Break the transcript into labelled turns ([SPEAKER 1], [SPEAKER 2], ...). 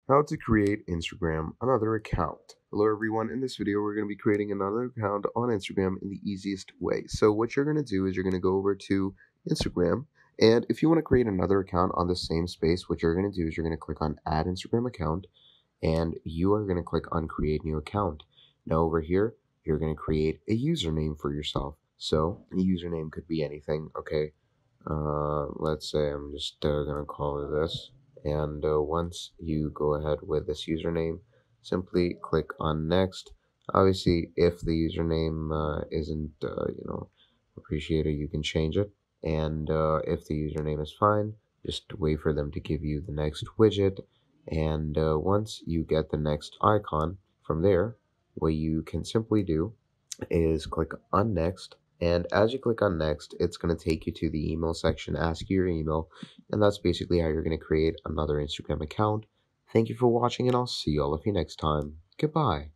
[SPEAKER 1] How to create Instagram another account. Hello everyone, in this video we're going to be creating another account on Instagram in the easiest way. So what you're going to do is you're going to go over to Instagram, and if you want to create another account on the same space, what you're going to do is you're going to click on add Instagram account, and you are going to click on create new account. Now over here you're going to create a username for yourself. So a username could be anything. Okay, let's say I'm just gonna call it this. And once you go ahead with this username, simply click on next. Obviously, if the username isn't, appreciated, you can change it. And if the username is fine, just wait for them to give you the next widget. And once you get the next icon from there, what you can simply do is click on next. And as you click on next, it's going to take you to the email section, ask you your email, and that's basically how you're going to create another Instagram account. Thank you for watching, and I'll see all of you next time. Goodbye.